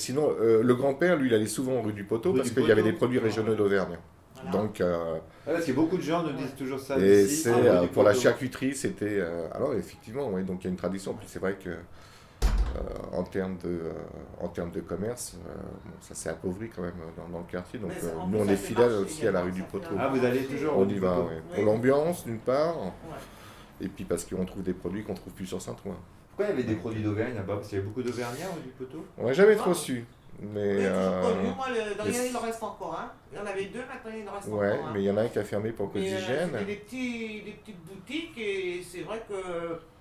sinon, le grand-père, lui, il allait souvent rue du Poteau Rue parce du qu'il y avait Poteau. des produits régionaux d'Auvergne. Voilà. Donc, Parce que beaucoup de gens nous disent toujours ça et ici. c'est rue du pour la Poteau. charcuterie, c'était. Alors, effectivement, oui, donc il y a une tradition. Puis c'est vrai que en termes de commerce, bon, ça s'est appauvri quand même dans le quartier. Donc, Mais en nous, plus, on ça est fait fidèles marcher aussi à la rue également, du ça fait Poteau. un Ah, vous allez toujours On rue y du va, Poteau. oui. Oui. Pour l'ambiance, d'une part, Ouais. et puis parce qu'on trouve des produits qu'on trouve plus sur Saint-Ouen. Pourquoi il y avait des produits d'Auvergne là-bas? Parce qu'il y avait beaucoup d'Auvergnats rue du Poteau. On n'a jamais Ah. trop su. Mais, Mais toujours connu. Moi, dans mais il en reste encore un. Il y en avait deux, maintenant il en reste ouais, encore un. mais il y en a un qui a fermé pour cause Mais, d'hygiène. c'était des petites boutiques et c'est vrai que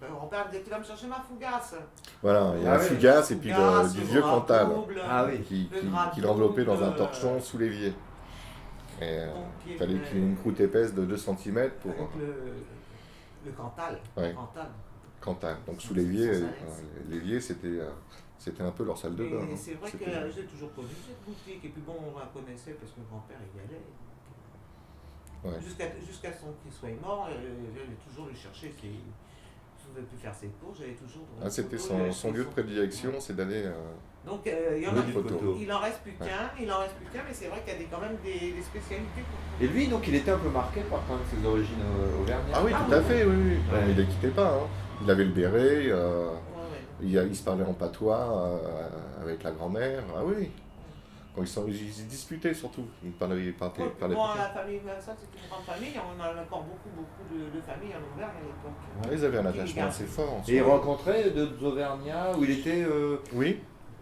mon père était là me chercher ma fougasse. Voilà, il y a Ah un ouais. Fugasse et puis Fougasse, du le vieux gras Cantal double, Ah oui. Le gras qui l'enveloppait dans un double, torchon sous l'évier. Et donc, il fallait qu'il y ait une croûte épaisse de 2 cm pour avec le Cantal. Ouais. Le Cantal. Cantal. Donc sous l'évier, Sans l'évier c'était un peu leur salle de bain. Et hein. c'est vrai que C'était- j'ai toujours connu cette boutique. Et puis bon, on la connaissait parce que mon grand-père y allait. Ouais. Jusqu'à son qu'il soit mort, j'allais toujours le chercher. Je ne pouvais plus faire ses courses, j'allais toujours. Ah, c'était photos, son lieu de prédilection, c'est d'aller. Donc il y en a Rue du Poteau. il en reste plus qu'un, mais c'est vrai qu'il y a quand même des spécialités. Et lui, donc, il était un peu marqué par quand même ses origines auvergnanes. Ah oui, Ah tout à oui. fait, oui, oui. Ouais. Il ne les quittait pas. Hein. Il avait le béret, Ouais, ouais. il se parlait en patois avec la grand-mère. Ah oui. Quand ils se disputaient surtout. Ils parlaient Moi, patois. la famille Vincent, c'était une grande famille. On a encore beaucoup de familles en Auvergne à l'époque. Ouais, ils avaient un attachement assez fort. Et il rencontrait d'autres Auvergnats où il était. Oui.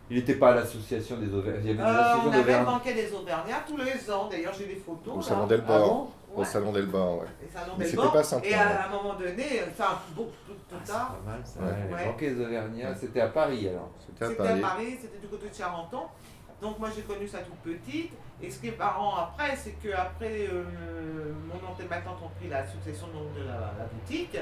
Il n'était pas à l'association des Auvergnats. Il y avait des On associations avait d'Auvergne. manqué des Auvergnats tous les ans. D'ailleurs, j'ai des photos. Au là. salon Ah d'Elbord. bon Au salon d'Elbord, ouais. Et Salon Mais des c'était Bords. pas Saint-Ouen, Et ouais. à un moment donné, enfin, beaucoup plus C'est tard, pas mal ça. Ouais. Ouais. Manquait des Auvergnats. C'était à Paris alors. C'était à c'était à Paris. Paris, c'était du côté de Charenton. Donc moi j'ai connu ça toute petite. Et ce qui est marrant après, c'est que après mon oncle et ma tante ont pris la succession donc, de la boutique.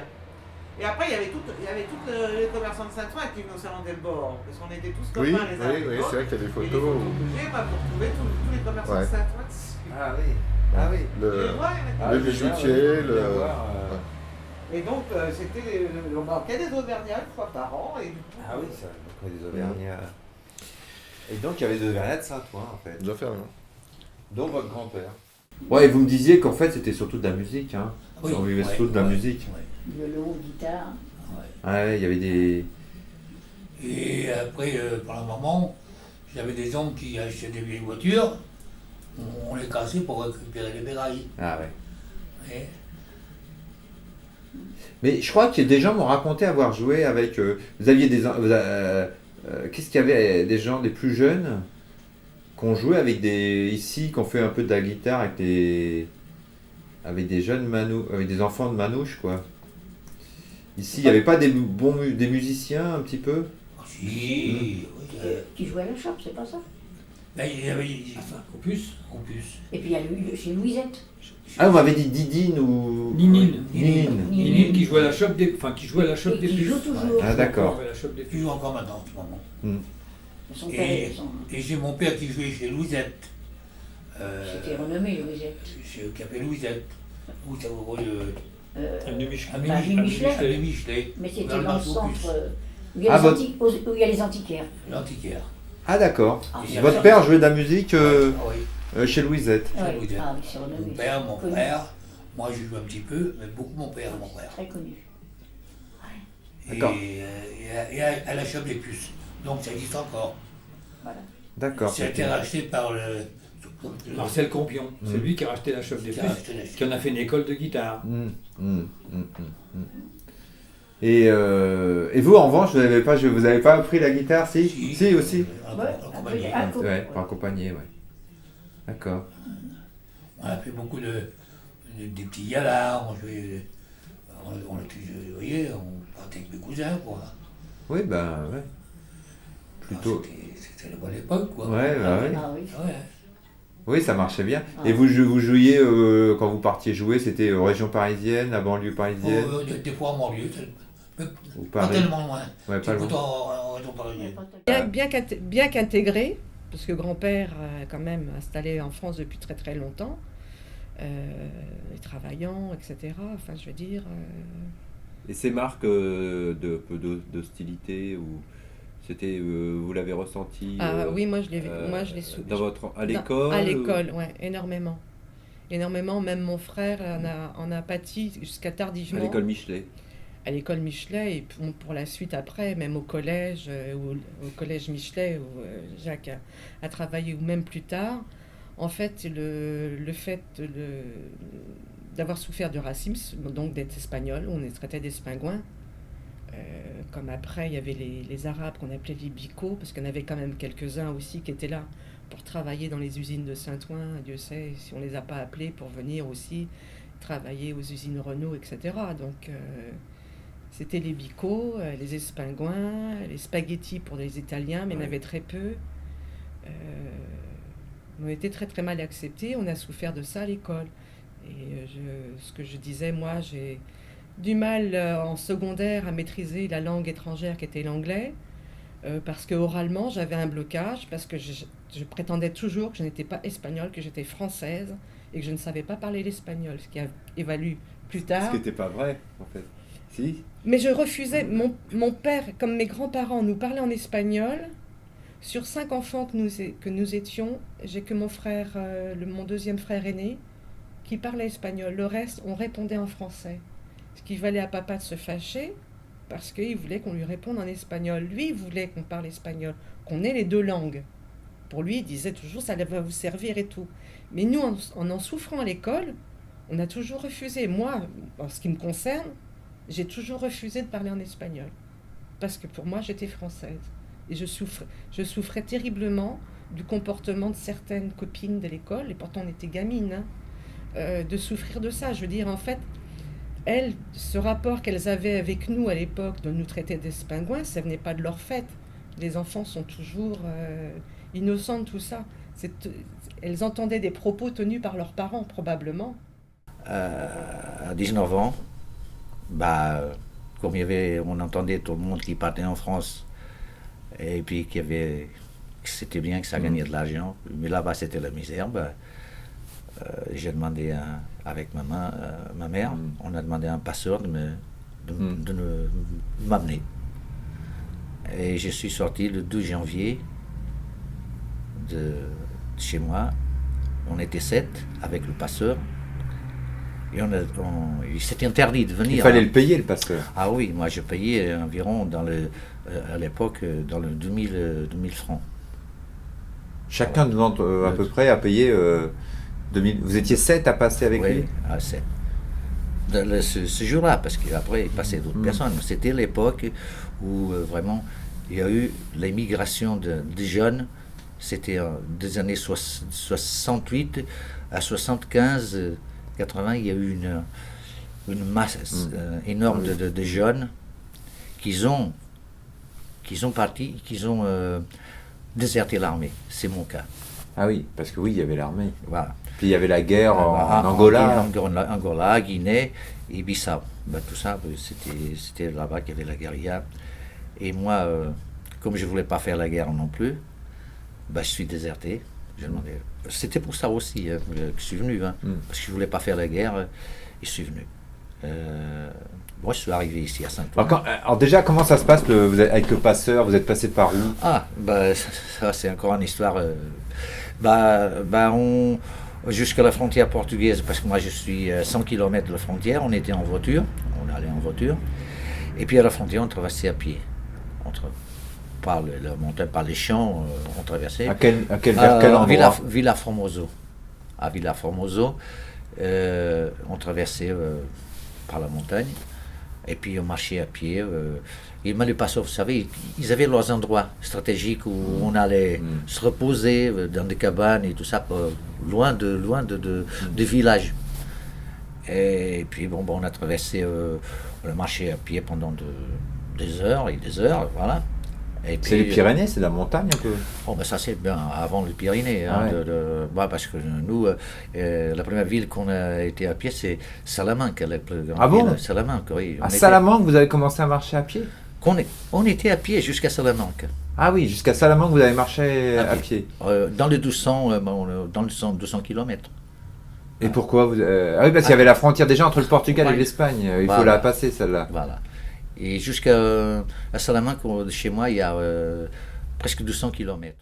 Et après il y avait tous les commerçants de Saint-Ouen qui venaient au salon d'Elbord. Parce qu'on était tous Oui, copains les uns oui, les oui, autres. c'est vrai qu'il y a des Et les photos. photos que j'ai, bah, vous retrouvez tous les commerçants Ouais. de Saint-Ouen dessus. Ah oui. Ah oui. Et Le, ouais, il y en a Ah, le je viens, bijoutier, je le. viens voir, Et donc, c'était on manquait des Auvergnats une fois par an. Et du coup, Ah oui, ça manquait des Auvergnats. Et donc il y avait des Auvergnats de Saint-Ouen en fait. Il doit faire rien. Dont votre grand-père. Ouais, et vous me disiez qu'en fait c'était surtout de la musique, hein. Oui, On vivait ouais, surtout de la ouais, musique. ouais, Violon, guitare. ouais. Ah ouais, il y avait des. Et après, par un moment, j'avais des oncles qui achetaient des vieilles voitures, on les cassait pour récupérer les bérailles. Ah ouais. Et Mais je crois que des gens m'ont raconté avoir joué avec. Vous aviez des. Qu'est-ce qu'il y avait des gens, des plus jeunes, qui ont joué avec des. Ici, qui ont fait un peu de la guitare avec des. Avec des jeunes avec des enfants de manouche, quoi. Ici, il n'y avait pas des des musiciens un petit peu. ah, si, oui, Qui jouait à la chope, c'est pas ça. là, il y avait enfin, Opus. Et puis il y a chez Louisette. Ah, on m'avait dit Didine ou. Ninine. Ninine. Ninine qui jouait à la chope des, enfin qui jouait à la chope Et des qui puces. joue toujours. Ah, d'accord. Ouais, la chope des Il puces. joue encore maintenant en ce moment. Son Et- père, Et j'ai mon père qui jouait chez Louisette. c'était renommé Louisette. Chez Café Louisette. Où ça vous Avenue Mich- à Bah, rue Michelet. Michelet. Michelet. Mais c'était Dans le dans le Opus. centre où il y a, Ah, les, votre- où il y a les antiquaires. L'antiquaire. Ah, d'accord. Ah, Et Votre père jouait de la musique Ah oui. chez Louisette. Ouais. Louisette. Ah oui, c'est Mon renommé. père, mon Connu. frère. Moi, j'ai joué un petit peu, mais beaucoup mon père, mon frère. Très connu. D'accord. Et à la chope des puces. Donc ça existe encore. Voilà. D'accord. Ça a été racheté par le. Marcel Compion, c'est Mm. lui qui a racheté la chope des qui a puces, racheté la qui en a fait une école de guitare. Et vous, en revanche, vous avez pas appris la guitare, si? Si, aussi. Ouais, Accompagné. un peu. Ouais, pour accompagner, ouais. D'accord. On a fait beaucoup des petits galas, on jouait. Vous voyez, on partait avec mes cousins, quoi. Oui, ben, ouais. Plutôt. C'était la bonne époque, quoi. Ouais, bah ouais. Ah oui. Ouais. Oui, ça marchait bien. Ah. Et vous jouiez, quand vous partiez jouer, c'était région parisienne, la banlieue parisienne? Des fois en banlieue, mais Ou pas Paris? tellement loin. Ouais, pas C'est loin. plutôt en région parisienne. Bien qu'intégré, parce que grand-père est quand même installé en France depuis très très longtemps, et travaillant, etc. Enfin, je veux dire. Et ces marques d'hostilité ou C'était, vous l'avez ressenti Ah oui, moi je l'ai à l'école À l'école, ouais, énormément. Énormément, même mon frère en a pâti jusqu'à tardivement. À l'école Michelet. À l'école Michelet, et pour la suite après, même au collège, au collège Michelet, où Jacques a travaillé, ou même plus tard. En fait, le fait d'avoir souffert de racisme, donc d'être espagnol, on est traité d'espingouins. Comme après, il y avait les Arabes qu'on appelait les bicots, parce qu'il y en avait quand même quelques-uns aussi qui étaient là pour travailler dans les usines de Saint-Ouen. Dieu sait si on ne les a pas appelés pour venir aussi travailler aux usines Renault, etc. Donc, c'était les bicots, les espingouins, les spaghettis pour les Italiens, mais il y en avait très peu. On a été très très mal acceptés, on a souffert de ça à l'école. Et ce que je disais, moi, j'ai du mal en secondaire à maîtriser la langue étrangère qui était l'anglais, parce que oralement j'avais un blocage, parce que je prétendais toujours que je n'étais pas espagnole, que j'étais française, et que je ne savais pas parler l'espagnol, ce qui a évalué plus tard. Ce qui n'était pas vrai, en fait. Si. Mais je refusais. Mon père, comme mes grands-parents, nous parlaient en espagnol. Sur 5 enfants que nous étions, j'ai que mon frère, mon deuxième frère aîné, qui parlait espagnol. Le reste, on répondait en français. Ce qui valait à papa de se fâcher, parce qu'il voulait qu'on lui réponde en espagnol. Lui, il voulait qu'on parle espagnol, qu'on ait les deux langues. Pour lui, il disait toujours, ça va vous servir et tout. Mais nous, en souffrant à l'école, on a toujours refusé. Moi, en ce qui me concerne, j'ai toujours refusé de parler en espagnol. Parce que pour moi, j'étais française. Et je souffrais terriblement du comportement de certaines copines de l'école, et pourtant on était gamines, de souffrir de ça. Je veux dire, en fait, elles, ce rapport qu'elles avaient avec nous à l'époque, de nous traiter d'espingouins, ça venait pas de leur fait. Les enfants sont toujours innocents de tout ça. Elles entendaient des propos tenus par leurs parents, probablement. À 19 ans, comme on entendait tout le monde qui partait en France, et puis que c'était bien que ça gagnait de l'argent, mais là-bas c'était la misère. J'ai demandé avec ma mère, on a demandé à un passeur de m'amener. Et je suis sorti le 12 janvier de chez moi. On était 7 avec le passeur. Et c'était interdit de venir. Il fallait le payer, le passeur. Ah oui, moi je payais environ, à l'époque, dans le 2000 francs. Chacun de à peu près a payé 2000. Vous étiez 7 à passer avec lui? Oui, à 7. Ce jour-là, parce qu'après il passait d'autres personnes. C'était l'époque où vraiment il y a eu l'émigration des jeunes. C'était des années 68 à 75. 80, il y a eu une masse énorme de jeunes qui ont déserté l'armée. C'est mon cas. Ah oui, parce que oui, il y avait l'armée. Voilà. Puis il y avait la guerre en Angola. Angola, Guinée et Bissau. Tout ça, c'était là-bas qu'il y avait la guérilla. Et moi, comme je ne voulais pas faire la guerre non plus, je suis déserté. C'était pour ça aussi que je suis venu, parce que je ne voulais pas faire la guerre, et je suis venu. Moi, je suis arrivé ici à Saint-Ouen. Alors déjà, comment ça se passe avec le passeur? Vous êtes passé par où? Ah, ça c'est encore une histoire. Jusqu'à la frontière portugaise, parce que moi je suis à 100 km de la frontière, on était en voiture, on allait en voiture, et puis à la frontière on traversait à pied. Par la montagne, par les champs, on traversait. Vers quel endroit? Villa Formoso. À Villa Formoso, on traversait par la montagne, et puis on marchait à pied. Et les passeurs, vous savez, ils avaient leurs endroits stratégiques où on allait se reposer dans des cabanes et tout ça, loin des villages. Et puis on a traversé, on a marché à pied pendant des heures et des heures, voilà. C'est les Pyrénées, c'est la montagne un peu. Ça c'est bien avant les Pyrénées, parce que nous, la première ville qu'on a été à pied, c'est Salamanque, la plus grande ville. Ah bon? Salamanque, oui. Salamanque, vous avez commencé à marcher à pied? On était à pied jusqu'à Salamanque. Ah oui, jusqu'à Salamanque, vous avez marché à pied. Dans les 200 km. Et pourquoi Ah oui, parce qu'il y avait la frontière déjà entre le Portugal et l'Espagne. Il faut la passer, celle-là. Voilà. Et jusqu'à Salamanque, chez moi, il y a presque 200 km.